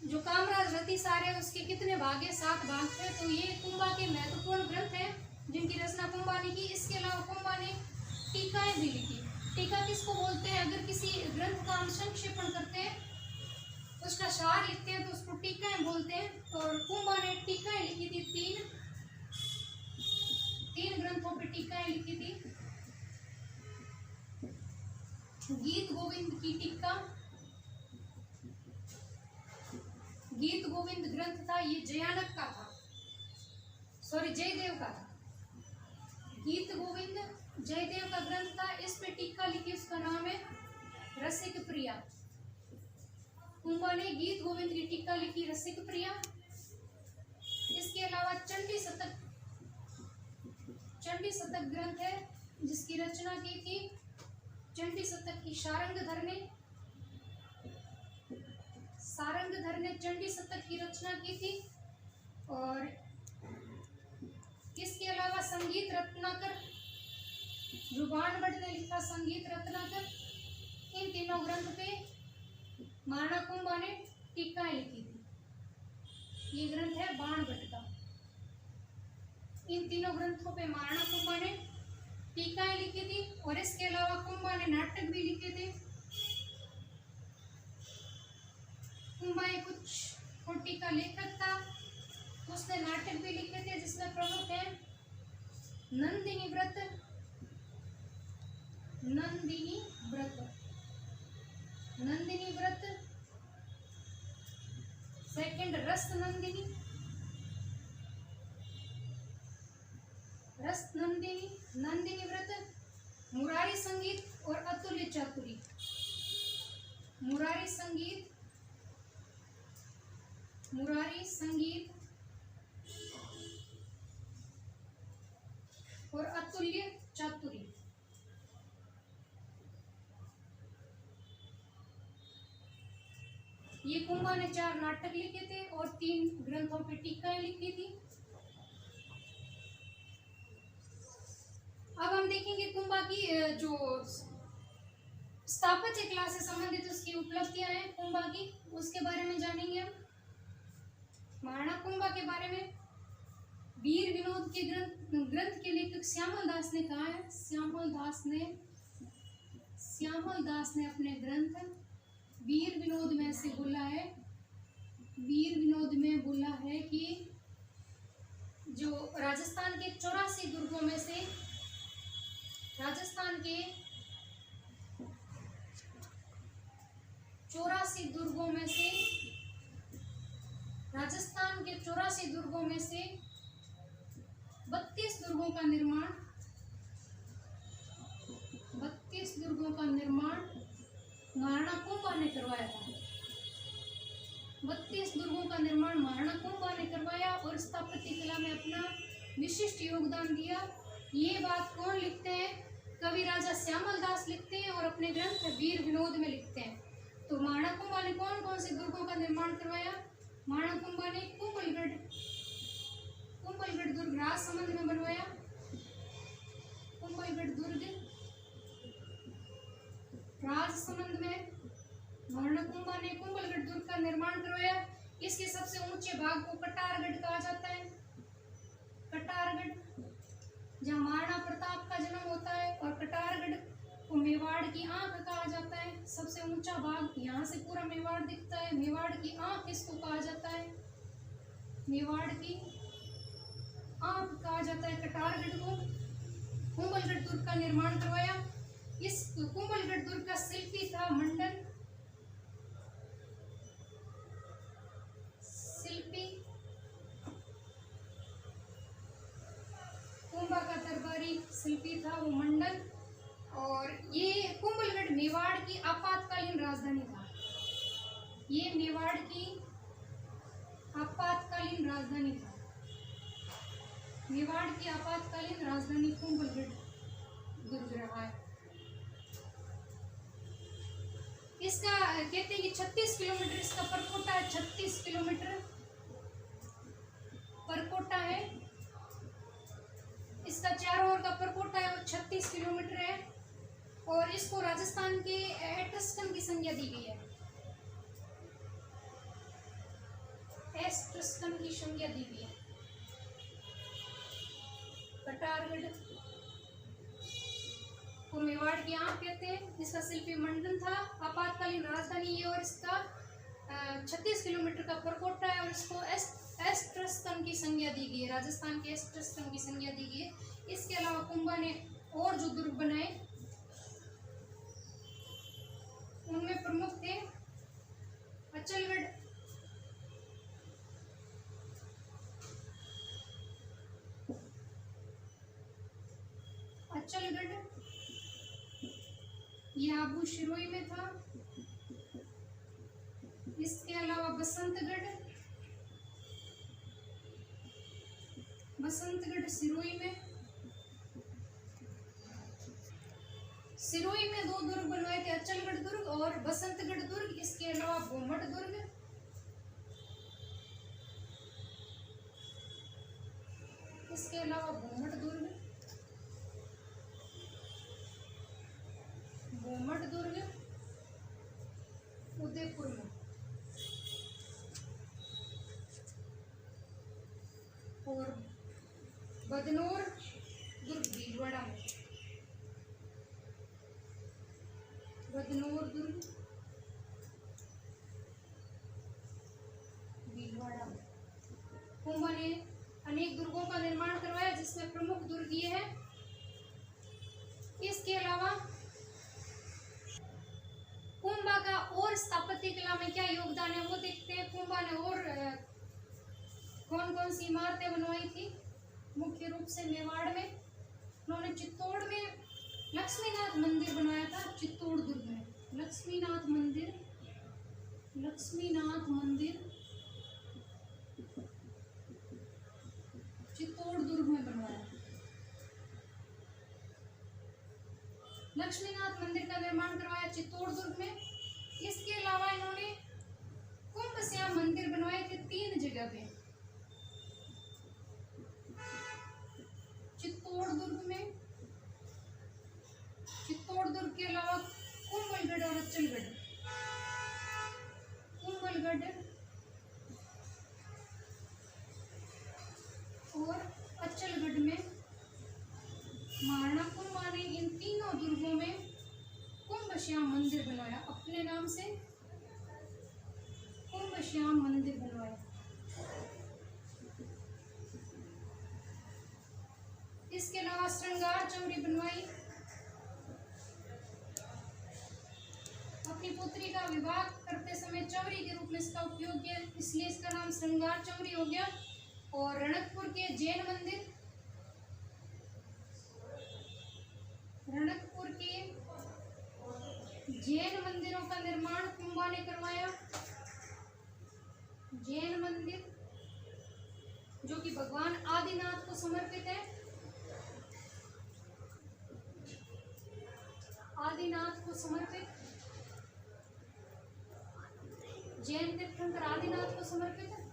A: जो कामराज रतिसार है उसके कितने भाग है, 7 भाग थे। तो ये कुंभा के महत्वपूर्ण ग्रंथ हैं जिनकी रचना कुंभा ने की। इसके अलावा कुंभा ने टीकाएं भी लिखी। टीका किसको बोलते हैं? अगर किसी ग्रंथ का हम संक्षेपण करते हैं, उसका सार लिखते हैं तो उसको टीकाएं बोलते हैं। और कुंभा ने टीकाएं लिखी थी, 3 ग्रंथों पे टीकाएं लिखी थी। गीत गोविंद की टीका, गीत गोविंद ग्रंथ था, ये जयानक का था, सॉरी जयदेव का था। गीत गोविंद जयदेव का ग्रंथ था, इस पे टीका लिखी, उसका नाम है रसिक प्रिया। कुंभा ने गीत गोविंद की टीका लिखी, रसिक प्रिया। इसके अलावा चंडी शतक ग्रंथ है जिसकी रचना की थी चंडी शतक की सारंगधर ने चंडी शतक की रचना की थी। और इसके अलावा संगीत रत्नाकर, जो बाणभट्ट ने लिखा संगीत रत्नाकर, इन तीनों ग्रंथ पे महाराणा कुंभा ने टीकाएं लिखी थी। ये ग्रंथ है बाणभट्ट का। इन तीनों ग्रंथों पे महाराणा कुंभा ने टीकाएं लिखी थी। और इसके अलावा कुंभा ने नाटक भी लिखे थे। कुंभा एक कुछ कोटि का लेखक था, उसने नाटक भी लिखे थे जिसमें प्रमुख है नंदिनी व्रत, नंदिनी व्रत, सेकंड रस नंदिनी, नंदिनी व्रत, मुरारी संगीत और अतुल्य चातुरी। मुरारी संगीत और अतुल्य चातुरी। ये कुंभा ने 4 नाटक लिखे थे और 3 ग्रंथों पे टीकाएं लिखी थी। अब हम देखेंगे कुंभा की जो स्थापत्य कला से संबंधित उसकी उपलब्धियां हैं कुंभा की, उसके बारे में जानेंगे हम। महाराणा कुंभा के बारे में वीर विनोद के ग्रंथ के लेखक श्यामल दास ने कहा है, श्यामल दास ने अपने ग्रंथ वीर विनोद में से बोला है, वीर विनोद में बोला है कि जो राजस्थान के 84 दुर्गों में से, राजस्थान के 84 दुर्गों में से 32 दुर्गों का निर्माण महाराणा कुंभा ने करवाया था। 32 दुर्गों का निर्माण महाराणा कुंभा ने करवाया और स्थापत्य कला में अपना विशिष्ट योगदान दिया। ये बात कौन लिखते हैं? कवि राजा श्यामल दास लिखते हैं और अपने ग्रंथ वीर विनोद में लिखते हैं। तो महाराणा कुंभा ने कौन कौन से दुर्गों का निर्माण करवाया? महाराणा कुंभा ने कुंभलगढ़ दुर्ग राजसमंद में बनवाया। कुंभलगढ़ दुर्ग राजसमंद में महाराणा कुंभा ने कुंभलगढ़ दुर्ग का निर्माण करवाया। इसके सबसे ऊंचे भाग को कटारगढ़ कहा जाता है। कटारगढ़ जहाँ महाराणा प्रताप का जन्म होता है, और कटारगढ़ को मेवाड़ की आंख कहा जाता है। सबसे ऊंचा भाग, यहाँ से पूरा मेवाड़ दिखता है। मेवाड़ की आंख इसको कहा जाता है, मेवाड़ की आंख कहा जाता है कटारगढ़ को। कुंभलगढ़ दुर्ग का निर्माण करवाया। इस कुंभलगढ़ दुर्ग का शिल्पी था मंडन। शिल्पी कुंभा का दरबारी शिल्पी था वो मंडन। और ये कुंभलगढ़ मेवाड़ की आपातकालीन राजधानी था। ये मेवाड़ की आपातकालीन राजधानी था। मेवाड़ की आपातकालीन राजधानी कुंभलगढ़ दुर्ग रहा है। इसका कहते हैं कि 36 किलोमीटर इसका परकोटा है। 36 किलोमीटर परकोटा है इसका, चारों ओर का परकोटा है वो 36 किलोमीटर है। और इसको राजस्थान के एट्रस्टन की संज्ञा दी गई है। एट्रस्टन की संज्ञा दी गई है। कटारगढ़ को मेवाड़ की आंख कहते हैं। इसका शिल्पी मंडन था। आपातकालीन राजधानी ये, और इसका 36 किलोमीटर का परकोटा है। और इसको एस्ट्रस्टन की संज्ञा दी गई है। राजस्थान के एस्ट्रस्टन की संज्ञा दी गई है। इसके अलावा कुंभा ने और जो दुर्ग बनाए उनमें प्रमुख थे अचलगढ़, ये आबू शिरोई में था। इसके अलावा बसंतगढ़ सिरोही में 2 दुर्ग बनवाए थे, अचलगढ़ दुर्ग और बसंतगढ़ दुर्ग। इसके अलावा बोमट दुर्ग, उदयपुर में, और बदनौर दुर्ग भीलवाड़ा में। बदनौर दुर्ग भीलवाड़ा में कुंभा ने अनेक दुर्गों का निर्माण करवाया, जिसमें प्रमुख दुर्ग ये है। इसके अलावा कुंभा का और स्थापत्य कला में क्या योगदान है वो देखते हैं। कुंभा ने और कौन कौन सी इमारतें बनवाई थी? मुख्य रूप से मेवाड़ में उन्होंने चित्तौड़ में लक्ष्मीनाथ मंदिर बनाया था। चित्तौड़ दुर्ग में लक्ष्मीनाथ मंदिर चित्तौड़ दुर्ग में बनवाया। लक्ष्मीनाथ मंदिर का निर्माण करवाया चित्तौड़ दुर्ग में। इसके अलावा इन्होंने कुंभ श्याम मंदिर बनवाए थे 3 जगह पे। चित्तौड़ दुर्ग के अलावा कुंभलगढ़ अचलगढ़, कुंभलगढ़ और अचलगढ़ में महाराणा कुंभा ने इन तीनों दुर्गों में कुंभश्याम मंदिर बनवाया, अपने नाम से कुंभश्याम मंदिर बनवाया। इसके अलावा श्रृंगार चौरी बनवाई, अपनी पुत्री का विवाह करते समय चौरी के रूप में इसका उपयोग किया, इसलिए इसका नाम श्रृंगार चौरी हो गया। और रणकपुर के जैन मंदिर, रणकपुर के जैन मंदिरों का निर्माण कुंभा ने करवाया। जैन मंदिर जो कि भगवान आदिनाथ को समर्पित है, आदिनाथ को समर्पित, जैन तीर्थंकर आदिनाथ को समर्पित है।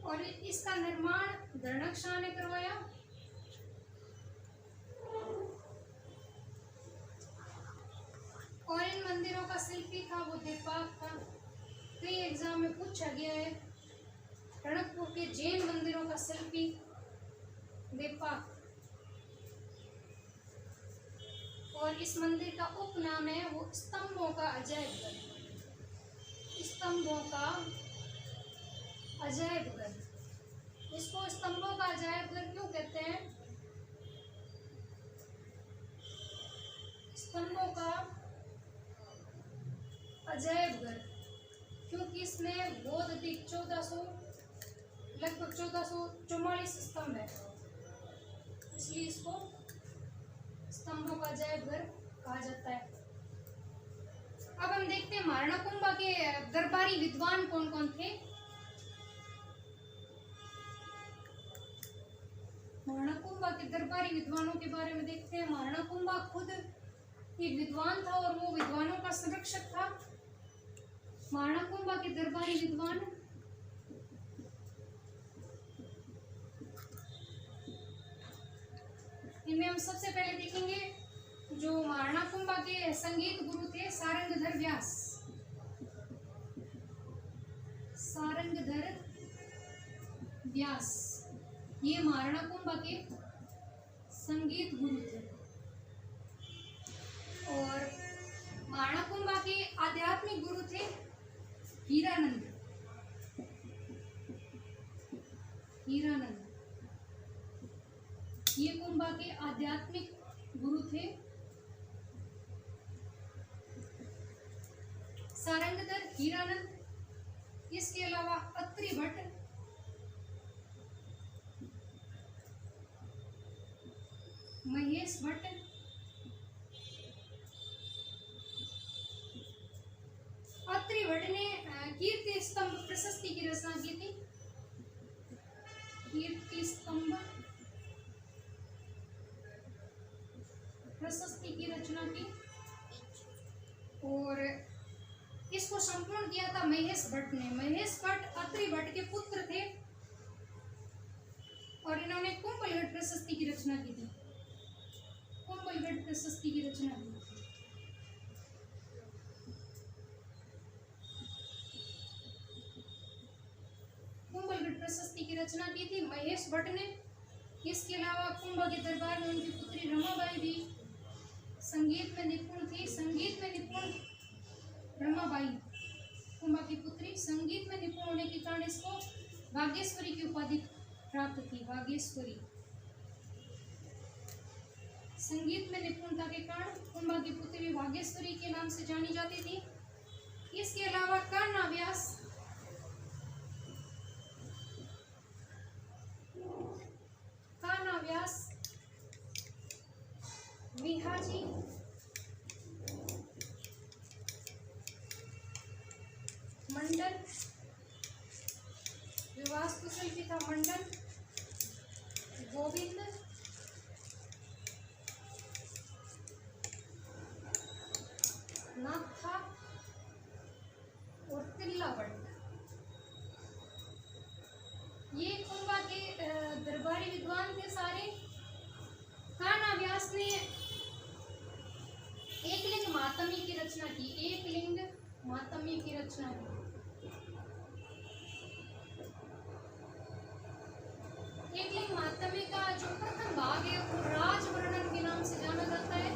A: और इसका निर्माण धरणक शाह ने करवाया। और इन मंदिरों का शिल्पी था वो देवपाल था। कई एग्जाम में पूछा गया है, रणकपुर के जैन मंदिरों का शिल्पी देवपाल। और इस मंदिर का उपनाम है वो स्तंभों का अजैबघर, स्तंभों का अजैबघर। इसको स्तंभों का अजैबघर क्यों कहते हैं? स्तंभों का अजैबघर क्योंकि इसमें बौद्ध अधिक 1400 लगभग 1444 स्तंभ है, इसलिए इसको स्तंभों का अजैबघर कहा जाता है। अब हम देखते हैं महाराणा कुंभा के दरबारी विद्वान कौन कौन थे। महाराणा कुंभा के दरबारी विद्वानों के बारे में देखते हैं। महाराणा कुंभा खुद एक विद्वान था और वो विद्वानों का संरक्षक था। महाराणा कुंभा के दरबारी विद्वान इनमें हम सबसे पहले देखेंगे जो महाराणा कुंभा के संगीत गुरु थे सारंगधर व्यास। सारंगधर व्यास ये महाराणा कुंभा के संगीत गुरु थे। और महाराणा कुंभा के आध्यात्मिक गुरु थे हीरानंद। हीरानंद ये कुंभा के आध्यात्मिक गुरु थे। सारंगधर, हीरानंद, इसके अलावा अत्रि भट्ट, महेश भट्ट, अत्रि भट्ट ने कीर्ति स्तंभ प्रशस्ति की रचना की थी। कीर्ति स्तंभ प्रशस्ति की रचना की और इसको संपूर्ण किया था महेश भट्ट ने। महेश भट्ट अत्रि भट्ट के पुत्र थे और इन्होंने कुंभलगढ़ प्रशस्ति की रचना की थी। कुंभलगढ़ प्रशस्ति की रचना की। कुंभलगढ़ प्रशस्ति की रचना की थी महेश भट्ट ने। इसके अलावा कुंभा के दरबार में उनकी पुत्री रमाबाई भी संगीत में निपुण थी। संगीत में निपुण रमाबाई, कुंभा की पुत्री, संगीत में निपुण होने के कारण इसको भाग्येश्वरी की उपाधि प्राप्त थी। भाग्येश्वरी संगीत में निपुणता के कारण कुंभा की पुत्री भाग्येश्वरी के नाम से जानी जाती थी। इसके अलावा कर्णा व्यास, कर्णा व्यास, मिहाजी, मंडल, जो वास्तुशिल्पी था मंडल, गोविंद, नाथ था और तिल्ला भट्ट। ये कुंभा के दरबारी विद्वान थे सारे। कर्णा व्यास ने मातमी की रचना की, एक लिंग मातमी की रचना की। एक लिंग मातमी का जो प्रथम भाग है वो राजवर्णन के नाम से जाना जाता है,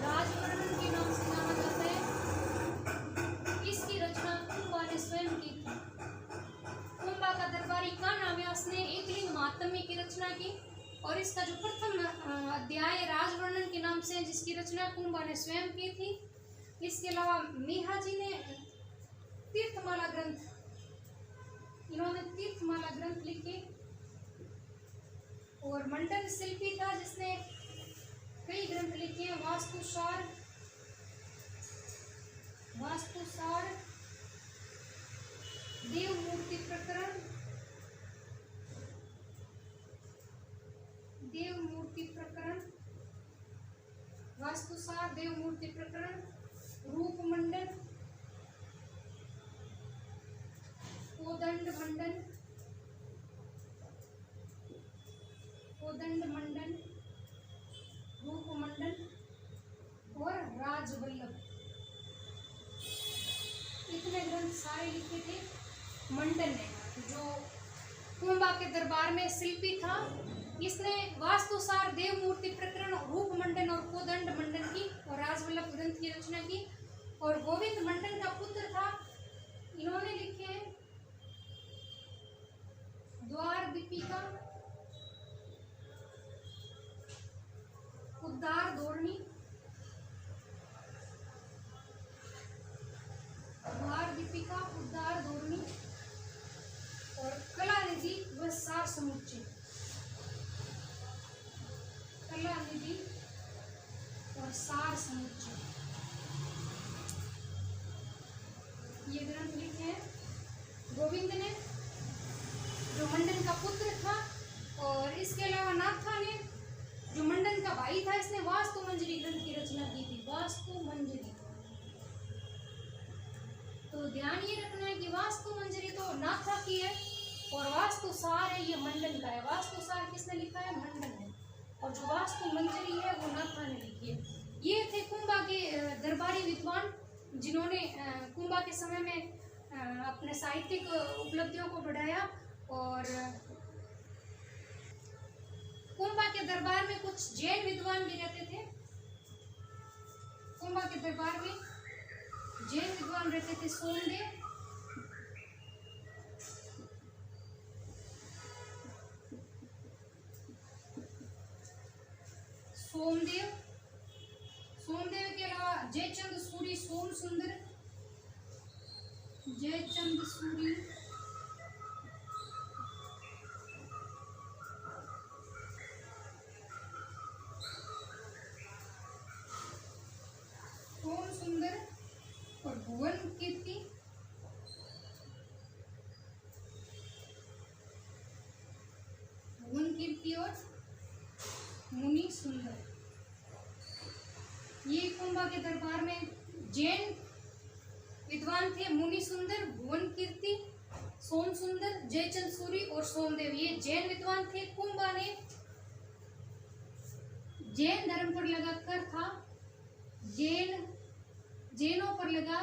A: राजवर्णन के नाम से जाना जाता है। इसकी रचना कुंभा ने स्वयं की थी। कुंभा का दरबारी कान्हा व्यास ने एक लिंग मातमी की रचना की और इसका जो प्रथम अध्याय राजवर्णन के नाम से जिसकी रचना कुंभा ने स्वयं की थी। इसके अलावा मेहा जी ने तीर्थमाला ग्रंथ, इन्होंने तीर्थमाला ग्रंथ लिखे और मंडन शिल्पी था जिसने कई ग्रंथ लिखे हैं, वास्तुसार, वास्तुसार, देव मूर्ति प्रकरण, देव मूर्ति प्रकरण, वास्तुसार, देव मूर्ति प्रकरण, रूप मंडन, कोदंड मंडन, कोदंड मंडन, रूप मंडन और राजवल्लभ, इतने ग्रंथ सारे लिखे थे मंडन ने, जो कुंभा के दरबार में शिल्पी था। इसने वास्तुसार, देव मूर्ति प्रकरण, रूप मंडन और कोदंड मंडन की और राजवल्लभ ग्रंथ की रचना की। और गोविंद मंडन का पुत्र था, इन्होंने लिखे हैं द्वार दीपिका, उद्धार धोरणी, द्वार दीपिका, उद्धार धोरणी और कला निधि व सार समुच्चय, कला निधि और सार समुच्चय, ये ग्रंथ लिखे हैं गोविंद ने, जो मंडन का पुत्र था। और इसके अलावा नाथा ने, जो मंडन का भाई था, इसने वास्तु मंजरी ग्रंथ की रचना की थी, वास्तु मंजरी। तो ध्यान ये रखना है कि वास्तु मंजरी तो नाथा की है और वास्तु सार है ये मंडन का है। वास्तु सार किसने लिखा है? मंडन ने। और जो वास्तु मंजरी है वो नाथा ने लिखी है। ये थे कुंभा के दरबारी विद्वान जिन्होंने कुंभा के समय में अपने साहित्यिक उपलब्धियों को बढ़ाया। और कुंभा के दरबार में कुछ जैन विद्वान भी रहते थे। कुंभा के दरबार में जैन विद्वान रहते थे। सोमदेव, सोमदेव, सोमदेव के अलावा जयचंद सूरी, सोम सुंदर, जयचंद सूरी, सोम सुंदर और भुवन कीर्ति, भुवन कीर्ति और मुनि सुंदर, ये कुंभा के दरबार में जैन विद्वान थे। मुनि सुंदर, भुवन कीर्ति, सोम सुंदर, जयचंद सूरी और सोमदेव, ये जैन विद्वान थे। कुंभा ने जैन धर्म पर लगाकर था, जैनों पर लगा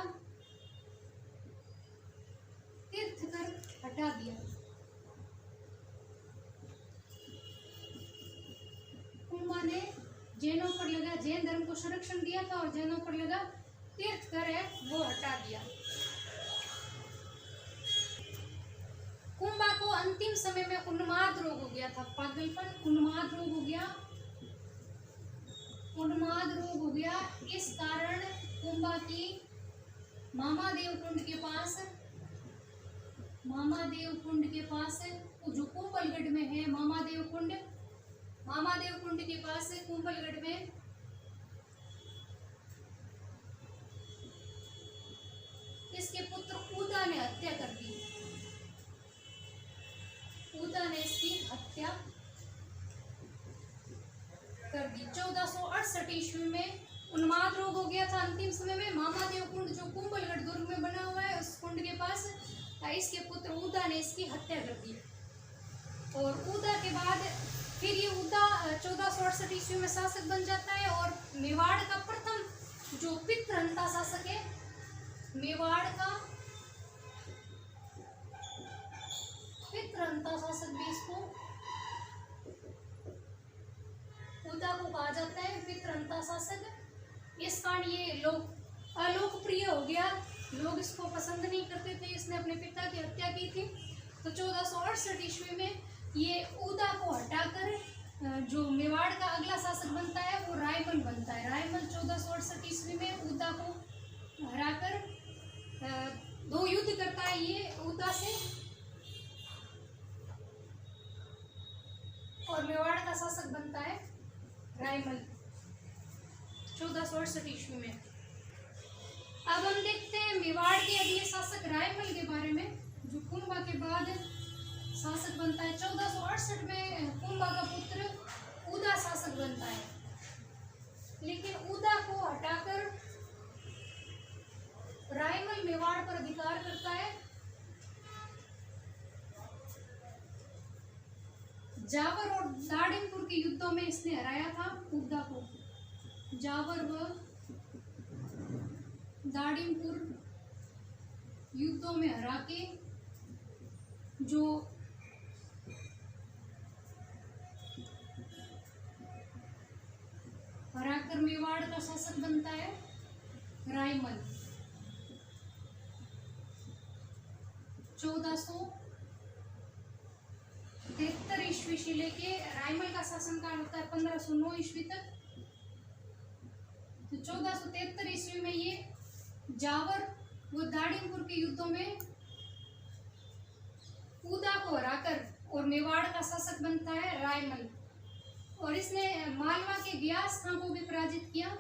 A: तीर्थ कर हटा दिया। कुंभा ने जैनों पर लगा जैन धर्म को संरक्षण दिया था और जैनों पर लगा तीर्थ कर है वो हटा दिया। कुंभा को अंतिम समय में उन्माद रोग हो गया था, पागलपन, उन्माद रोग हो गया, उन्माद रोग हो गया। इस कारण कुंभा की मामादेव कुंड के पास, मामादेव कुंड के पास जो कुंभलगढ़ में है, मामादेव कुंड, मामादेव कुंड के पास कुंभलगढ़ में इसके पुत्र उदा ने हत्या कर दी। उदा ने इसकी हत्या कर दी। 1468 ईस्वी में उन्माद रोग हो गया था। अंतिम समय में मामादेव कुंड जो कुंभलगढ़ दुर्ग में बना हुआ है उस कुंड के पास इसके पुत्र उदा ने इसकी हत्या कर दी। और उदा के बाद फिर ये उदा 1468 ईस्वी में शासक बन जाता है और मेवाड़ का प्रथम जो पितृहंता शासक है, मेवाड़ का पितृहंता शासक भी इसको उदा को कहा जाता है, पितृहंता शासक। इस कारण ये लोग अलोकप्रिय हो गया, लोग इसको पसंद नहीं करते थे, इसने अपने पिता की हत्या की थी। तो 1468 ईस्वी में ये उदा को हटाकर जो मेवाड़ का अगला शासक बनता है वो रायमल बनता है। रायमल 1468 ईस्वी में उदा को हराकर 2 युद्ध करता है ये उदा से और मेवाड़ का शासक बनता है रायमल 1468 ईस्वी में। अब हम देखते हैं मेवाड़ के अगले शासक रायमल के बारे में, जो कुंभा के बाद शासक बनता है। 1468 में कुंभा का पुत्र उदा शासक बनता है, लेकिन उदा को हटाकर रायमल मेवाड़ पर अधिकार करता है। जावर और दाड़िमपुर के युद्धों में इसने हराया था उदा को। जावर व दाड़िमपुर युद्धों में हरा के जो हराकर मेवाड़ का शासक बनता है रायमल। 1473 ईस्वी से लेके रायमल का शासनकाल होता है 1509 ईस्वी तक। तो 1473 ईस्वी में ये जावर व दाड़िमपुर के युद्धों में उदा को हराकर और मेवाड़ का शासक बनता है रायमल। और इसने मालवा के व्यास खां को भी पराजित किया।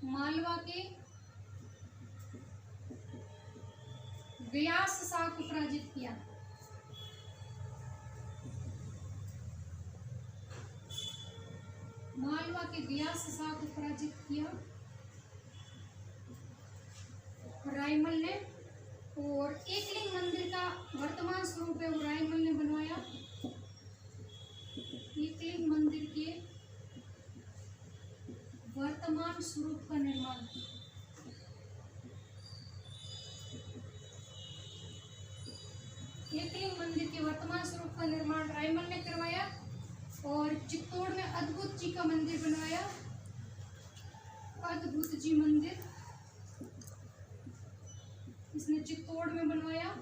A: मालवा के व्यास शाह को पराजित किया। मालवा के व्यास शाह को पराजित किया रायमल ने। और एकलिंग मंदिर का वर्तमान स्वरूप है वो रायमल ने बनवाया। एकलिंग मंदिर के वर्तमान स्वरूप का निर्माण एकलिंग मंदिर के वर्तमान स्वरूप का निर्माण रायमल ने करवाया। और चित्तौड़ में अद्भुत जी का मंदिर बनवाया। अद्भुत जी मंदिर इसने चित्तौड़ में बनवाया।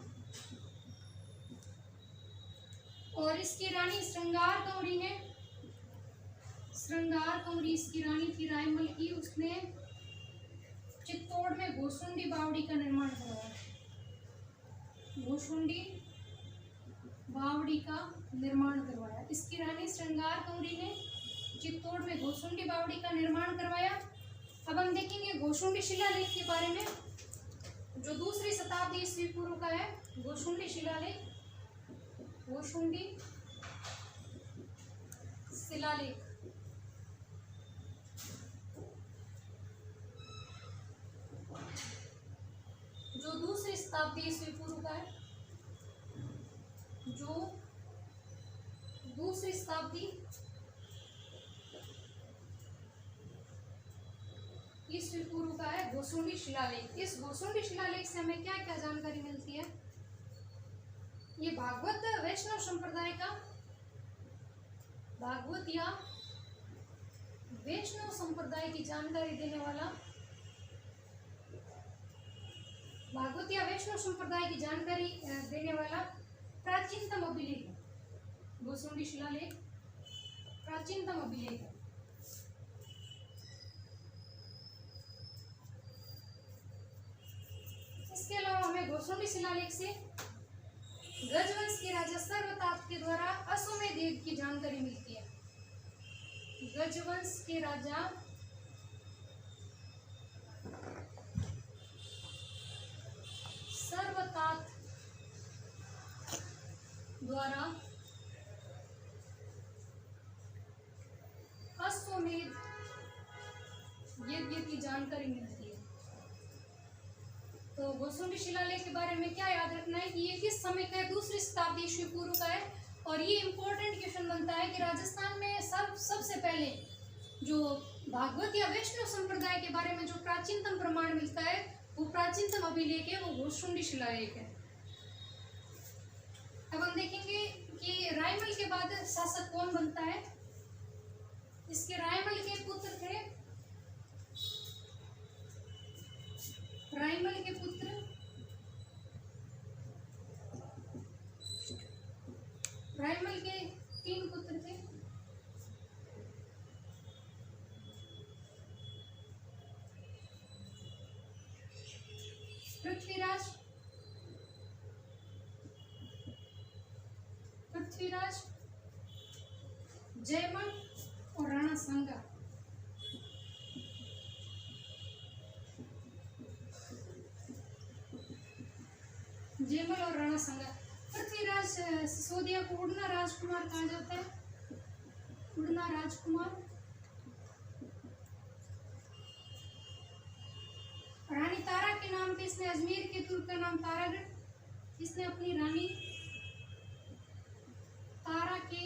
A: और इसकी रानी श्रृंगार कंवरी इसकी रानी थी रायमल की। उसने चित्तौड़ में घोसुंडी बावड़ी का निर्माण करवाया। घोसुंडी बावड़ी का निर्माण करवाया। इसकी रानी श्रृंगार कंवरी ने चित्तौड़ में घोसुंडी बावड़ी का निर्माण करवाया। अब हम देखेंगे घोसुंडी शिलालेख के बारे में, जो 2री शताब्दी ईस्वी पूर्व का है। घोसुंडी शिलालेख, घोसुंडी शिलालेख जो 2री शताब्दी ईस्वी पूर्व का है। जो 2री शताब्दी ईस्वी पूर्व का है घोसुंडी शिलालेख। इस घोसुंडी शिलालेख से हमें क्या क्या जानकारी मिलती है? ये भागवत वैष्णव संप्रदाय का, भागवत या वैष्णव संप्रदाय की जानकारी देने वाला, भागवत या वैष्णव संप्रदाय की जानकारी देने वाला प्राचीनतम अभिलेख घोसुंडी शिलालेख प्राचीनतम अभिलेख है। इसके अलावा हमें घोसुंडी शिलालेख से गजवंश के राजा सर्वताप के द्वारा अश्वमेध यज्ञ की जानकारी मिलती है। गजवंश के राजा सर्वताप द्वारा अश्वमेध यज्ञ की जानकारी मिलती है। तो घोसुंडी शिलालेख के बारे में क्या याद रखना है कि ये किस समय का है? 2री शताब्दी ईस्वी पूर्व का है। और ये इंपॉर्टेंट क्वेश्चन बनता है कि राजस्थान में सबसे पहले जो भागवत या वैष्णव संप्रदाय के बारे में जो प्राचीनतम प्रमाण मिलता है वो प्राचीनतम अभिलेख है, वो घोषुंडी शिलालेख है। अब हम देखेंगे कि रायमल के बाद शासक कौन बनता है। इसके रायमल के पुत्र थे, रायमल के पुत्र रायमल के 3 पुत्र थे। पृथ्वीराज, जयमल और राणा सांगा। जयमल और राणा सांगा। पृथ्वीराज सिसोदिया को उड़ना राजकुमार कहा जाता है, उड़ना राजकुमार। रानी तारा के नाम पे इसने अजमेर के दुर्ग का नाम तारागढ़, इसने अपनी रानी तारा के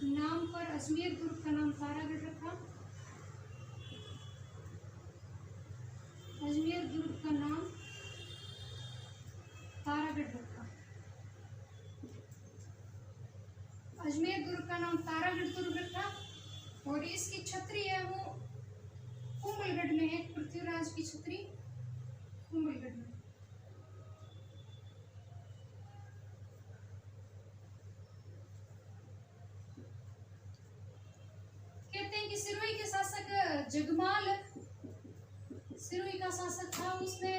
A: नाम पर अजमेर दुर्ग का नाम तारागढ़ रखा। अजमेर दुर्ग का नाम तारागढ़ रखा। अजमेर दुर्ग का नाम तारागढ़ दुर्ग रखा। और इसकी छतरी है वो कुंभलगढ़ में है। पृथ्वीराज की छतरी कुंभलगढ़ में। कहते हैं कि सिरोही के शासक जगमाल, सिरोही का शासक था, उसने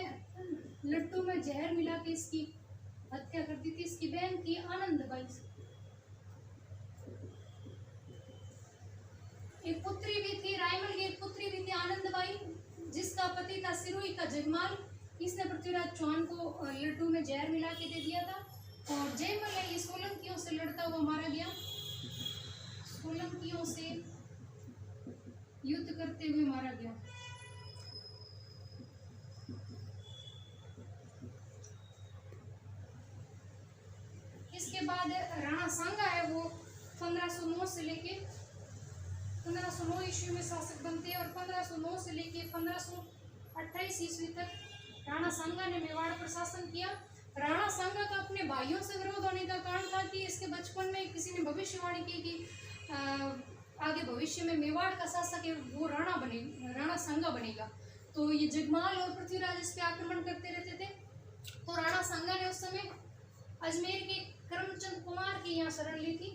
A: लड्डू में जहर मिला के इसकी हत्या कर दी थी। इसकी बहन थी आनंदबाई। एक पुत्री भी थी, रायमल की एक पुत्री भी थी आनंदबाई, जिसका पति था सिरोही का जगमाल। इसने पृथ्वीराज चौहान को लड्डू में जहर मिला के दे दिया था। और जयमल है ये सोलंकियों से लड़ता हुआ मारा गया, सोलंकियों से युद्ध करते हुए मारा गया। इसके बाद राणा सांगा है, वो 1509 से लेके 1509 ईस्वी में शासक बनते हैं। और 1509 से लेके 1528 ईस्वी तक राणा सांगा ने मेवाड़ पर शासन किया। राणा सांगा का अपने भाइयों से विरोध होने का कारण था कि इसके बचपन में किसी ने भविष्यवाणी की कि आगे भविष्य में मेवाड़ का शासक है वो राणा सांगा बनेगा। तो ये जगमाल और पृथ्वीराज इस पे आक्रमण करते रहते थे। तो राणा सांगा ने उस समय अजमेर के करमचंद कुमार की यहाँ शरण ली थी।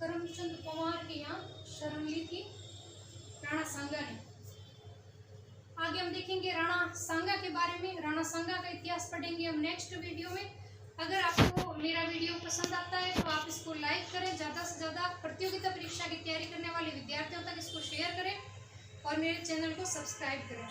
A: करमचंद कुमार के यहाँ शरण ली थी राणा सांगा ने। आगे हम देखेंगे राणा सांगा के बारे में, राणा सांगा का इतिहास पढ़ेंगे हम नेक्स्ट वीडियो में। अगर आपको मेरा वीडियो पसंद आता है तो आप इसको लाइक करें, ज़्यादा से ज़्यादा प्रतियोगिता परीक्षा की तैयारी करने वाले विद्यार्थियों तक इसको शेयर करें और मेरे चैनल को सब्सक्राइब करें।